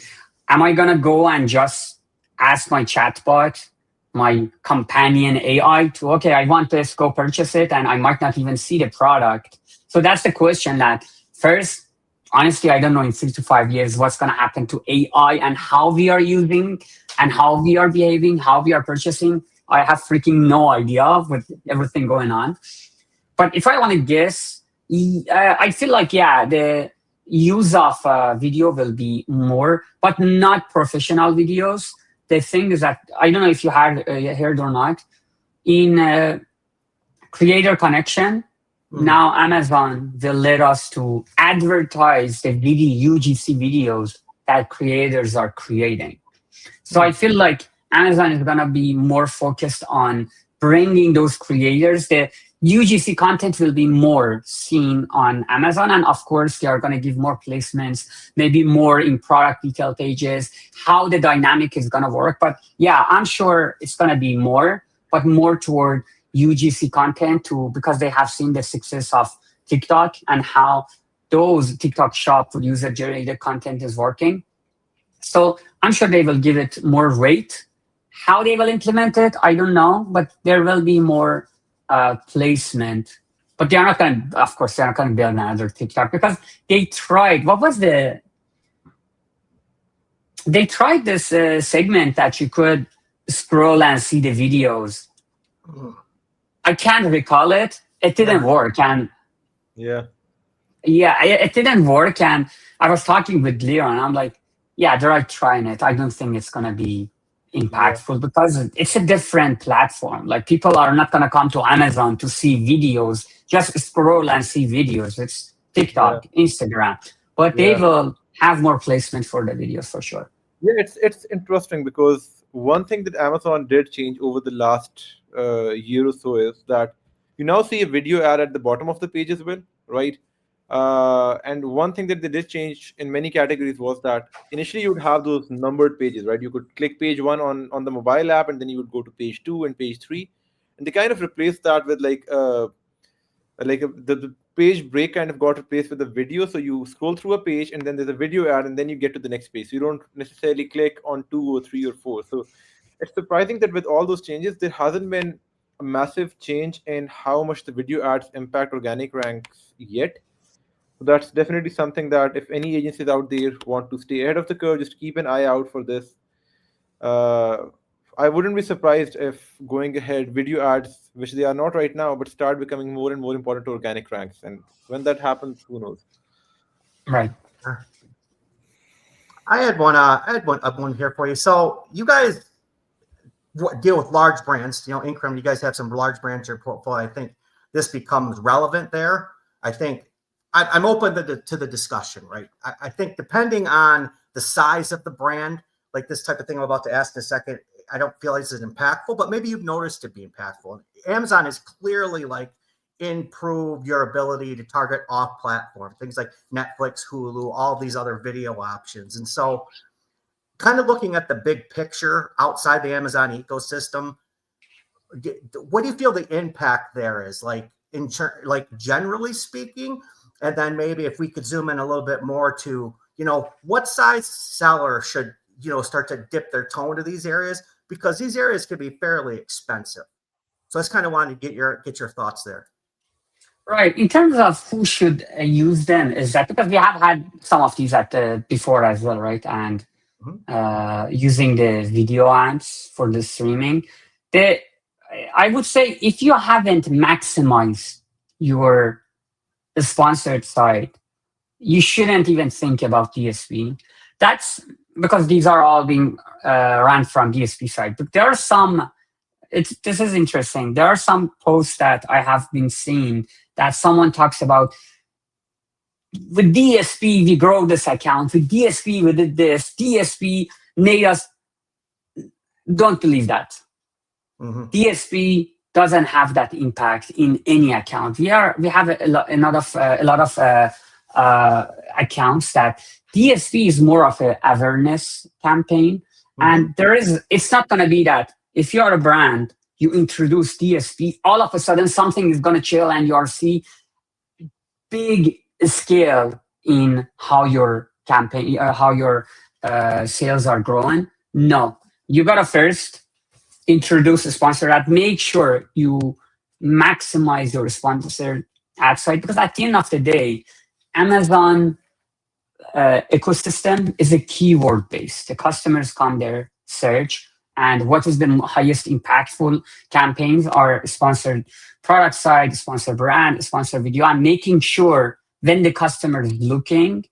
Am I going to go and just ask my chatbot, my companion AI to, okay, I want this, go purchase it, and I might not even see the product? So that's the question that first, honestly, I don't know in 3 to 5 years what's going to happen to AI and how we are using and how we are behaving, how we are purchasing. I have freaking no idea with everything going on. But if I want to guess, I feel like, yeah, the use of video will be more, but not professional videos. The thing is that, I don't know if you had heard or not, in Creator Connection, now Amazon will let us to advertise the video UGC videos that creators are creating. So I feel like Amazon is going to be more focused on bringing those creators. The UGC content will be more seen on Amazon. And of course, they are going to give more placements, maybe more in product detail pages, how the dynamic is going to work. But yeah, I'm sure it's going to be more, but more toward UGC content too, because they have seen the success of TikTok and how those TikTok shop user-generated content is working. So I'm sure they will give it more weight. How they will implement it, I don't know, but there will be more placement. But they are not going to, of course, they're not going to build another TikTok because they tried, they tried this segment that you could scroll and see the videos. I can't recall it. It didn't work. And yeah, it didn't work. And I was talking with Leo and I'm like, yeah, they're trying it. I don't think it's going to be impactful because it's a different platform. Like people are not going to come to Amazon to see videos, just scroll and see videos. It's TikTok, Instagram, but they will have more placement for the videos for sure. Yeah, it's interesting because one thing that Amazon did change over the last year or so is that you now see a video ad at the bottom of the page as well, right? And one thing that they did change in many categories was that initially you would have those numbered pages, right? You could click page 1 on the mobile app, and then you would go to page 2 and page 3, and they kind of replaced that with the page break kind of got replaced with a video. So you scroll through a page, and then there's a video ad, and then you get to the next page. So you don't necessarily click on 2 or 3 or 4. So it's surprising that with all those changes, there hasn't been a massive change in how much the video ads impact organic ranks yet. That's definitely something that if any agencies out there want to stay ahead of the curve, just keep an eye out for this. I wouldn't be surprised if going ahead, video ads, which they are not right now, but start becoming more and more important to organic ranks. And when that happens, who knows? Right. I had one here for you. So you guys deal with large brands, Increment, you guys have some large brands in your portfolio. I think this becomes relevant there. I think I'm open to the discussion, right? I think depending on the size of the brand, like this type of thing I'm about to ask in a second, I don't feel like this is impactful, but maybe you've noticed it be impactful. Amazon has clearly improved your ability to target off-platform, things like Netflix, Hulu, all these other video options. And so kind of looking at the big picture outside the Amazon ecosystem, what do you feel the impact there is, generally speaking? And then maybe if we could zoom in a little bit more to what size seller should, start to dip their toe into these areas, because these areas could be fairly expensive. So I just kind of wanted to get your thoughts there. Right. In terms of who should use them, is that because we have had some of these before as well, right? And using the video ads for the streaming, I would say if you haven't maximized your sponsored site, you shouldn't even think about DSP. That's because these are all being run from DSP side. But there are some. This is interesting. There are some posts that I have been seeing that someone talks about, with DSP, we grow this account. With DSP, we did this. DSP made us. Don't believe that. DSP doesn't have that impact in any account. We have a lot of accounts that DSP is more of an awareness campaign, and it's not going to be that if you're a brand, you introduce DSP, all of a sudden something is going to chill and you'll see big scale in how your campaign, how your sales are growing. No, you got to first introduce a sponsor ad. Make sure you maximize your sponsored ad site, because at the end of the day, Amazon ecosystem is a keyword based. The customers come there, search, and what is the highest impactful campaigns are sponsored product side, sponsored brand, sponsored video, and making sure when the customer is looking,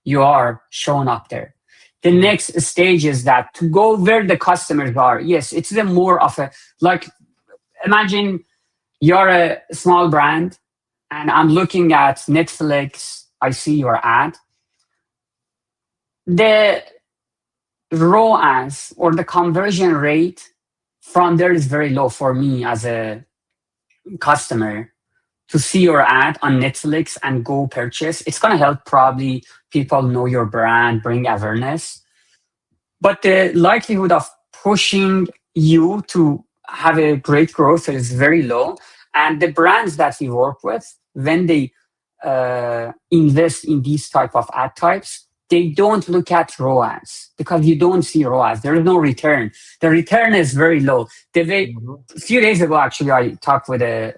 you are shown up there. The next stage is that to go where the customers are. Yes, it's more of a, like, imagine you're a small brand and I'm looking at Netflix, I see your ad. The ROAS or the conversion rate from there is very low for me as a customer to see your ad on Netflix and go purchase. It's going to help probably people know your brand, bring awareness. But the likelihood of pushing you to have a great growth is very low. And the brands that we work with, when they invest in these type of ad types, they don't look at ROAS, because you don't see ROAS. There is no return. The return is very low. A few days ago, actually, I talked with a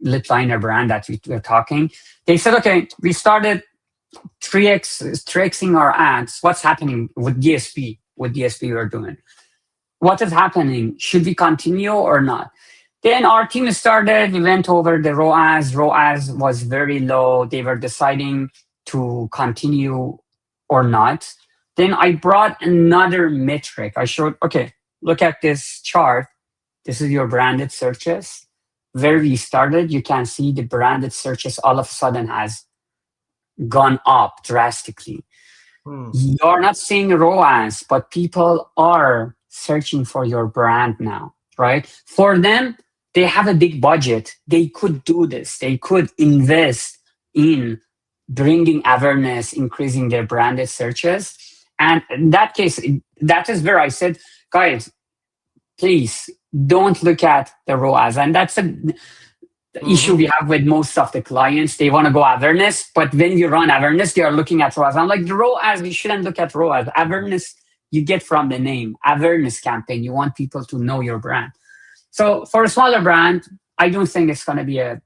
lip liner brand that we were talking. They said, okay, we started 3xing our ads. What's happening with DSP? With DSP we're doing. What is happening? Should we continue or not? Then our team started, we went over the ROAS. ROAS was very low. They were deciding to continue or not. Then I brought another metric. I showed, okay, look at this chart. This is your branded searches. Where we started, you can see the branded searches all of a sudden has gone up drastically. You're not seeing ROAS, but people are searching for your brand now, right? For them, they have a big budget. They could do this. They could invest in bringing awareness, increasing their branded searches. And in that case, that is where I said, guys, please don't look at the ROAS. And that's the issue we have with most of the clients. They want to go awareness, but when you run awareness, they are looking at ROAS. I'm like, the ROAS, we shouldn't look at ROAS. Awareness, you get from the name. Awareness campaign, you want people to know your brand. So for a smaller brand, I don't think it's going to be a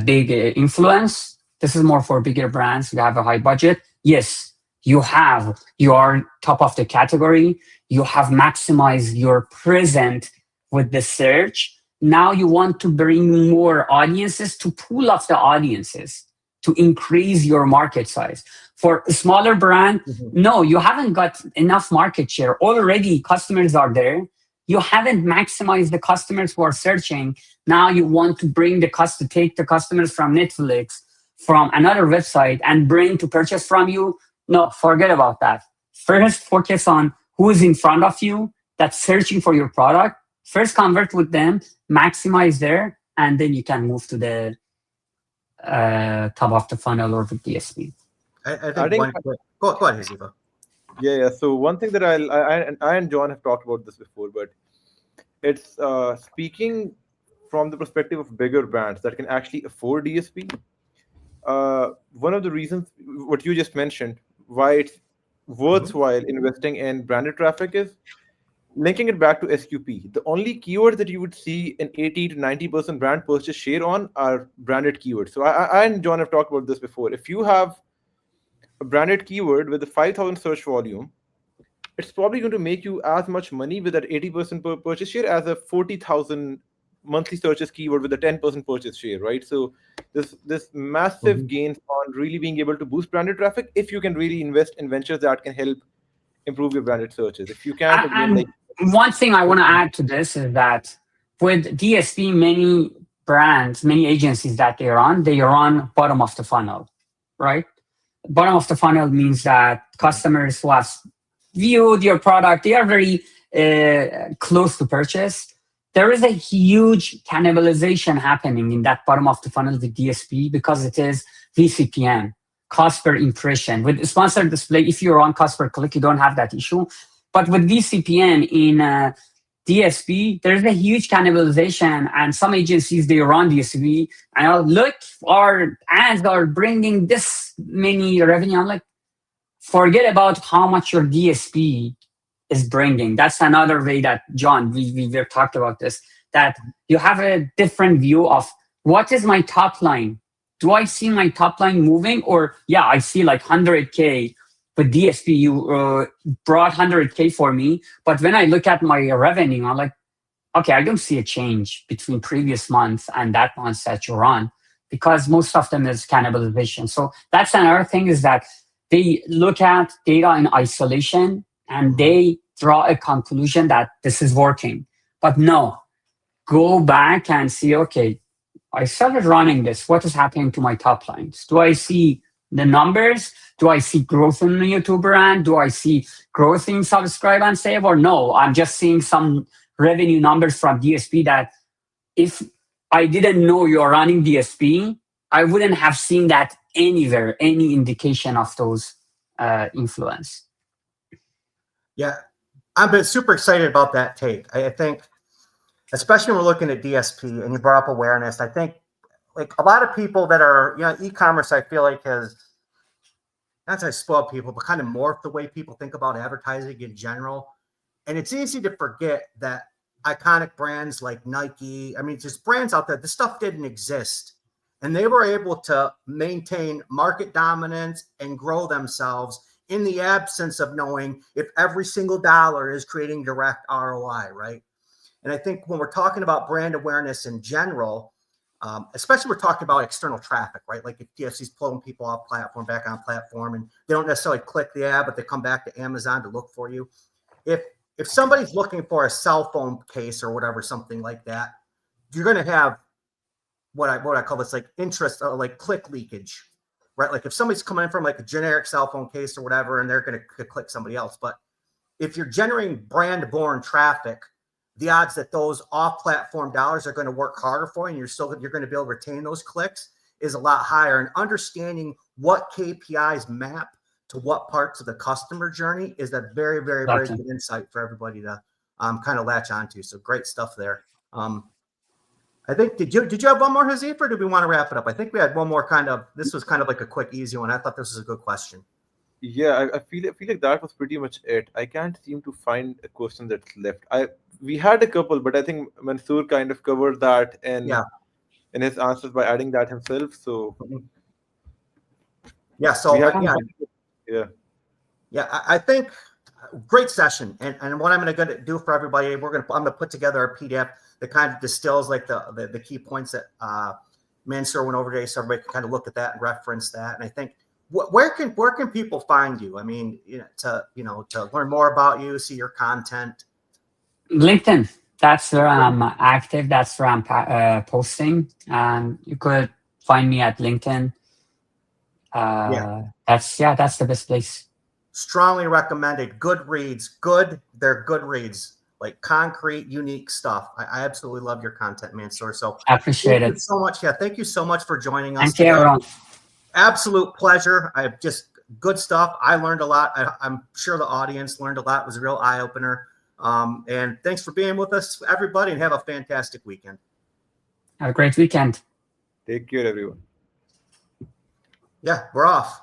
big influence. This is more for bigger brands who have a high budget. Yes, you are top of the category. You have maximized your present with the search. Now you want to bring more audiences to pool of the audiences to increase your market size. For a smaller brand, no, you haven't got enough market share. Already customers are there. You haven't maximized the customers who are searching. Now you want to bring take the customers from Netflix, from another website, and bring to purchase from you. No, forget about that. First, focus on who is in front of you that's searching for your product. First, convert with them, maximize there, and then you can move to the top of the funnel or the DSP. I think go ahead, Ziva. Yeah. So one thing that I and John have talked about this before, but it's speaking from the perspective of bigger brands that can actually afford DSP. one of the reasons what you just mentioned why it's worthwhile investing in branded traffic is linking it back to SQP. The only keywords that you would see an 80 to 90% brand purchase share on are branded keywords. So I and John have talked about this before. If you have a branded keyword with a 5,000 search volume, it's probably going to make you as much money with that 80% purchase share as a 40,000 monthly searches keyword with a 10% purchase share, right? So this massive gains on really being able to boost branded traffic if you can really invest in ventures that can help improve your branded searches. If you can't, again, like one thing I want to add to this is that with DSP, many brands, many agencies that they run bottom of the funnel, right? Bottom of the funnel means that customers who have viewed your product, they are very close to purchase. There is a huge cannibalization happening in that bottom of the funnel with DSP because it is VCPM, cost per impression. With sponsored display, if you're on cost per click, you don't have that issue. But with VCPM in DSP, there's a huge cannibalization, and some agencies, they run DSP, and look, our ads are bringing this many revenue. I'm like, forget about how much your DSP is bringing. That's another way that, John, we've talked about this, that you have a different view of what is my top line. Do I see my top line moving? Or, yeah, I see like 100K. With DSP, you brought 100K for me. But when I look at my revenue, I'm like, okay, I don't see a change between previous months and that month that you're on, because most of them is cannibalization. So that's another thing, is that they look at data in isolation and they draw a conclusion that this is working. But no, go back and see, okay, I started running this. What is happening to my top lines? Do I see the numbers? Do I see growth in the YouTube brand? Do I see growth in subscribe and save? Or no, I'm just seeing some revenue numbers from DSP that if I didn't know you're running DSP, I wouldn't have seen that anywhere, any indication of those influence. Yeah, I've been super excited about that take. I think, especially when we're looking at DSP, and you brought up awareness, I think like a lot of people that are, e-commerce, I feel like has, not to spoil people, but kind of morphed the way people think about advertising in general. And it's easy to forget that iconic brands like Nike, I mean, just brands out there, this stuff didn't exist. And they were able to maintain market dominance and grow themselves in the absence of knowing if every single dollar is creating direct ROI, right? And I think when we're talking about brand awareness in general, especially we're talking about external traffic, right? Like if DSP's pulling people off platform, back on platform, and they don't necessarily click the ad, but they come back to Amazon to look for you. If somebody's looking for a cell phone case or whatever, something like that, you're going to have what I call this like interest, like click leakage, right? Like if somebody's coming in from like a generic cell phone case or whatever, and they're going to click somebody else. But if you're generating brand-born traffic, the odds that those off-platform dollars are going to work harder for you, and you're going to be able to retain those clicks is a lot higher. And understanding what KPIs map to what parts of the customer journey is a very, very, very good insight for everybody to kind of latch onto. So great stuff there. I think, did you have one more, Hazif, or did we want to wrap it up? I think we had one more this was kind of like a quick, easy one. I thought this was a good question. Yeah, I feel like that was pretty much it. I can't seem to find a question that's left. We had a couple, but I think Mansoor kind of covered that in his answers by adding that himself. So I think great session. And what I'm going to do for everybody, I'm going to put together a PDF that kind of distills like the key points that Mansoor went over today, so everybody can kind of look at that and reference that. And I think where can people find you? I mean, to learn more about you, see your content. LinkedIn. That's where I'm active. That's where I'm posting. You could find me at LinkedIn. That's the best place. Strongly recommended. Good reads. They're good reads. Like concrete, unique stuff. I absolutely love your content, Mansoor. So I appreciate it. Thank you so much. Yeah, thank you so much for joining us. Thank you, everyone. Absolute pleasure. I've just good stuff. I learned a lot. I'm sure the audience learned a lot. It was a real eye opener. And thanks for being with us, everybody, and have a fantastic weekend. Have a great weekend. Take care, everyone. Yeah, we're off.